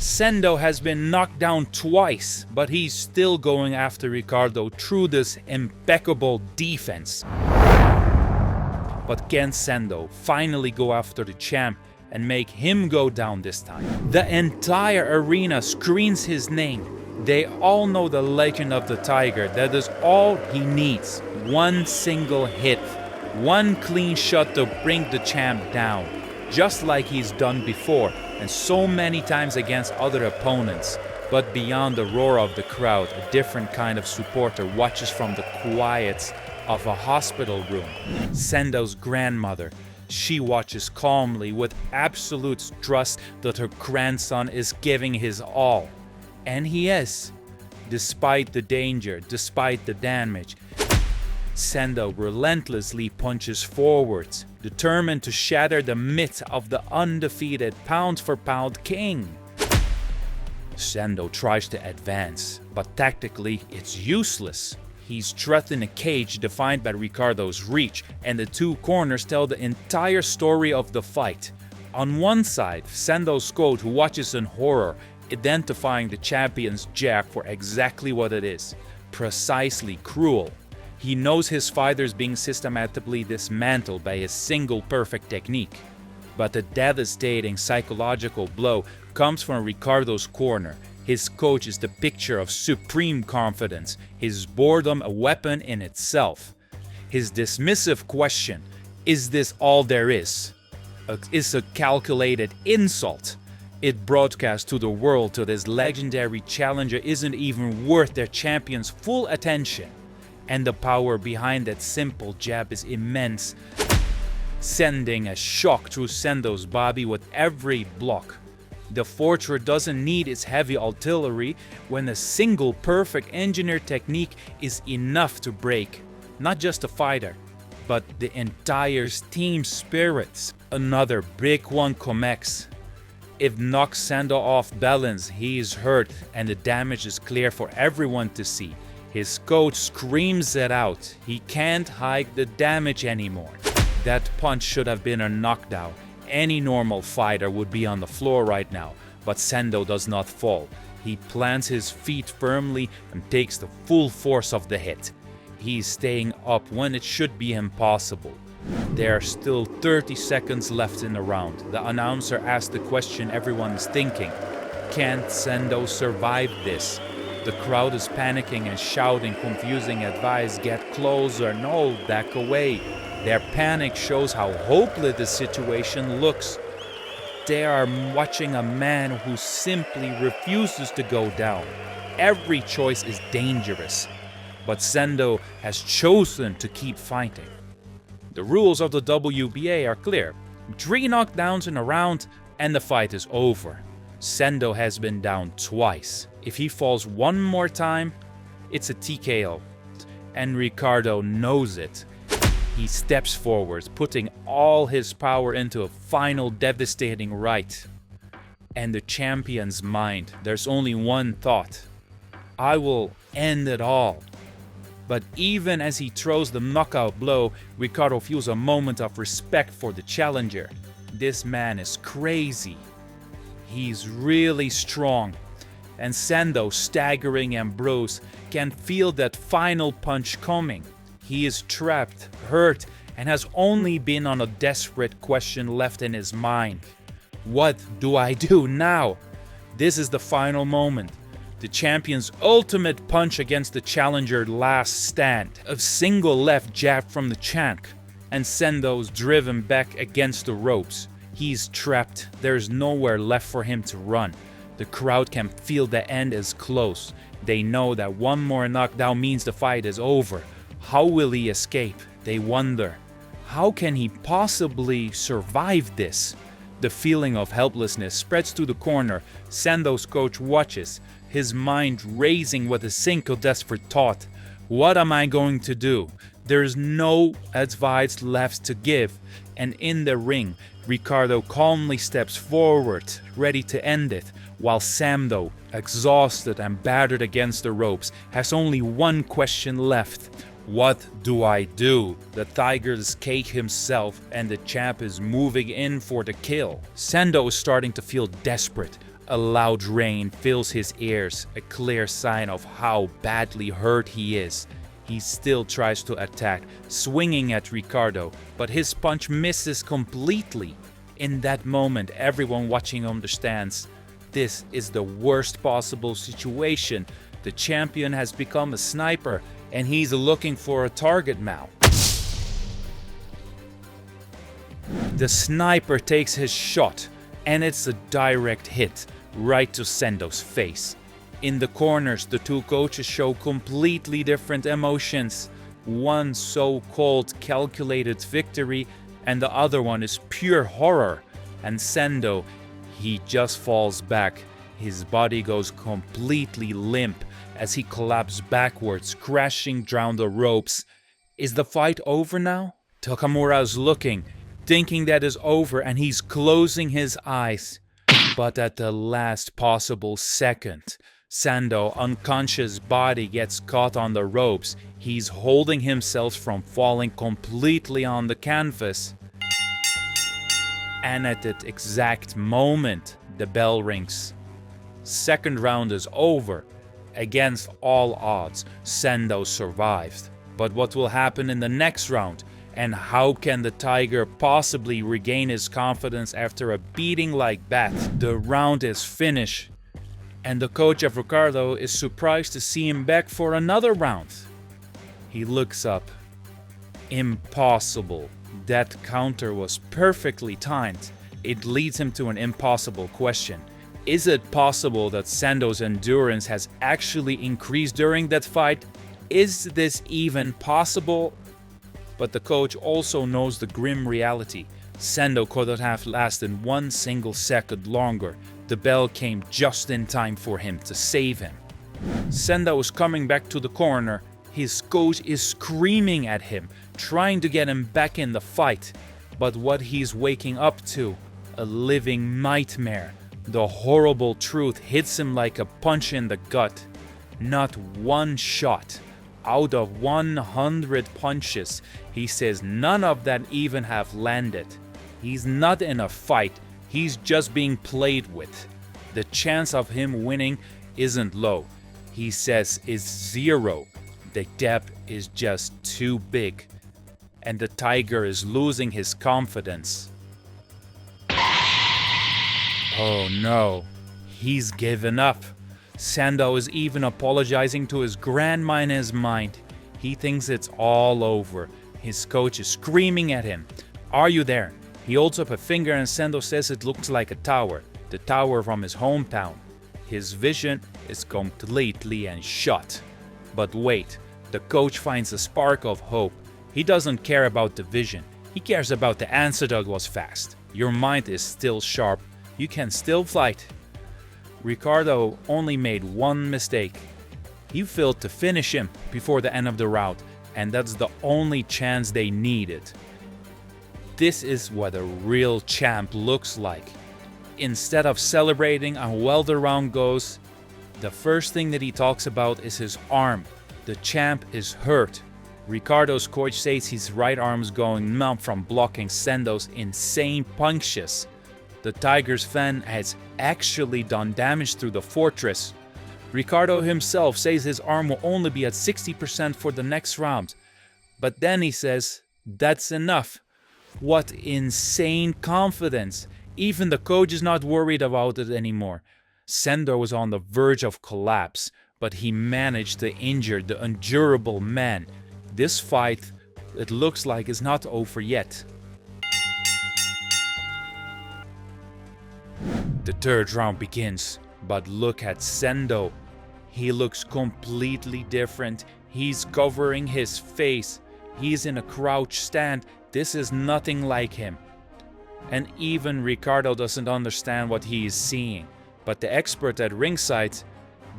Sendo has been knocked down twice, but he's still going after Ricardo through this impeccable defense. But can Sendo finally go after the champ and make him go down this time? The entire arena screams his name. They all know the legend of the tiger. That is all he needs. One single hit. One clean shot to bring the champ down. Just like he's done before and so many times against other opponents. But beyond the roar of the crowd, a different kind of supporter watches from the quiet of a hospital room. Sendo's grandmother. She watches calmly with absolute trust that her grandson is giving his all. And he is. Despite the danger, despite the damage, Sendo relentlessly punches forwards, determined to shatter the myth of the undefeated pound-for-pound king. Sendo tries to advance, but tactically it's useless. He's trapped in a cage defined by Ricardo's reach, and the two corners tell the entire story of the fight. On one side, Sendo's coach watches in horror, identifying the champion's jab for exactly what it is, precisely cruel. He knows his fighter is being systematically dismantled by a single perfect technique. But the devastating psychological blow comes from Ricardo's corner. His coach is the picture of supreme confidence, his boredom a weapon in itself. His dismissive question, "Is this all there is?" is a calculated insult. It broadcasts to the world that this legendary challenger isn't even worth their champion's full attention. And the power behind that simple jab is immense, sending a shock through Sendo's body with every block. The fortress doesn't need its heavy artillery when a single perfect engineered technique is enough to break not just the fighter, but the entire team's spirits. Another big one connects. It knocks Sendo off balance, he is hurt, and the damage is clear for everyone to see. His coach screams it out. He can't hide the damage anymore. That punch should have been a knockdown. Any normal fighter would be on the floor right now, but Sendo does not fall. He plants his feet firmly and takes the full force of the hit. He's staying up when it should be impossible. There are still 30 seconds left in the round. The announcer asks the question everyone is thinking. Can Sendo survive this? The crowd is panicking and shouting confusing advice, "Get closer, no, back away." Their panic shows how hopeless the situation looks. They are watching a man who simply refuses to go down. Every choice is dangerous, but Sendo has chosen to keep fighting. The rules of the WBA are clear. 3 knockdowns in a round and the fight is over. Sendo has been down twice. If he falls one more time, it's a TKO. And Ricardo knows it. He steps forward, putting all his power into a final devastating right. And the champion's mind, there's only one thought. I will end it all. But even as he throws the knockout blow, Ricardo feels a moment of respect for the challenger. This man is crazy. He's really strong. And Sendo, staggering and bruised, can feel that final punch coming. He is trapped, hurt, and has only been on a desperate question left in his mind. What do I do now? This is the final moment. The champion's ultimate punch against the challenger's last stand. A single left jab from the champ, and Sendo's driven back against the ropes. He's trapped. There's nowhere left for him to run. The crowd can feel the end is close. They know that one more knockdown means the fight is over. How will he escape? They wonder. How can he possibly survive this? The feeling of helplessness spreads to the corner. Sendo's coach watches, his mind racing with a single desperate thought. What am I going to do? There's no advice left to give. And in the ring, Ricardo calmly steps forward, ready to end it, while Sendo, exhausted and battered against the ropes, has only one question left. What do I do? The tiger is caged himself and the champ is moving in for the kill. Sendo is starting to feel desperate. A loud rain fills his ears, a clear sign of how badly hurt he is. He still tries to attack, swinging at Ricardo, but his punch misses completely. In that moment, everyone watching understands this is the worst possible situation. The champion has become a sniper, and he's looking for a target now. The sniper takes his shot, and it's a direct hit right to Sendo's face. In the corners, the two coaches show completely different emotions. One so-called calculated victory, and the other one is pure horror. And Sendo, he just falls back. His body goes completely limp as he collapses backwards, crashing down the ropes. Is the fight over now? Takamura is looking, thinking that is over, and he's closing his eyes. But at the last possible second, Sendo's unconscious body gets caught on the ropes. He's holding himself from falling completely on the canvas. And at that exact moment, the bell rings. Second round is over. Against all odds, Sendo survived. But what will happen in the next round? And how can the Tiger possibly regain his confidence after a beating like that? The round is finished, and the coach of Ricardo is surprised to see him back for another round. He looks up. Impossible. That counter was perfectly timed. It leads him to an impossible question. Is it possible that Sendo's endurance has actually increased during that fight? Is this even possible? But the coach also knows the grim reality. Sendo couldn't have lasted 1 single second longer. The bell came just in time for him to save him. Sendo is coming back to the corner. His coach is screaming at him, trying to get him back in the fight. But what he's waking up to, a living nightmare. The horrible truth hits him like a punch in the gut. Not one shot out of 100 punches, he says none of that even have landed. He's not in a fight, he's just being played with. The chance of him winning isn't low. He says it's 0. The gap is just too big. And the Tiger is losing his confidence. Oh no, he's given up. Sendo is even apologizing to his grandma in his mind. He thinks it's all over. His coach is screaming at him. Are you there? He holds up a finger and Sendo says it looks like a tower. The tower from his hometown. His vision is completely shut. But wait, the coach finds a spark of hope. He doesn't care about the vision. He cares about the answer that was fast. Your mind is still sharp. You can still fight. Ricardo only made one mistake. He failed to finish him before the end of the round, and that's the only chance they needed. This is what a real champ looks like. Instead of celebrating how well the round goes, the first thing that he talks about is his arm. The champ is hurt. Ricardo's coach says his right arm is going numb from blocking Sendo's insane punches. The Tiger's fan has actually done damage through the fortress. Ricardo himself says his arm will only be at 60% for the next round. But then he says, that's enough. What insane confidence. Even the coach is not worried about it anymore. Sendo was on the verge of collapse, but he managed to injure the undurable man. This fight, it looks like, is not over yet. The third round begins, but look at Sendo. He looks completely different. He's covering his face. He's in a crouch stand. This is nothing like him. And even Ricardo doesn't understand what he is seeing. But the expert at ringside,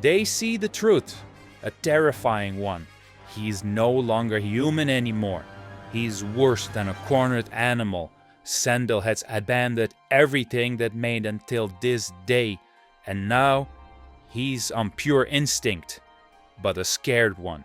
they see the truth. A terrifying one. He's no longer human anymore. He's worse than a cornered animal. Sendo has abandoned everything that made until this day, and now he's on pure instinct, but a scared one.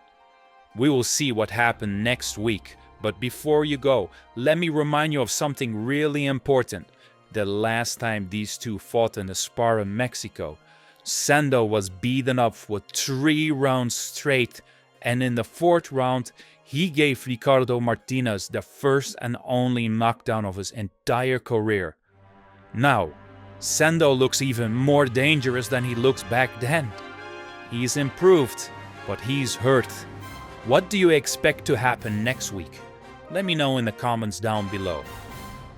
We will see what happened next week, but before you go, let me remind you of something really important. The last time these two fought in a spar in Mexico, Sendo was beaten up with 3 rounds straight, and in the 4th round, he gave Ricardo Martinez the first and only knockdown of his entire career. Now, Sendo looks even more dangerous than he looks back then. He's improved, but he's hurt. What do you expect to happen next week? Let me know in the comments down below.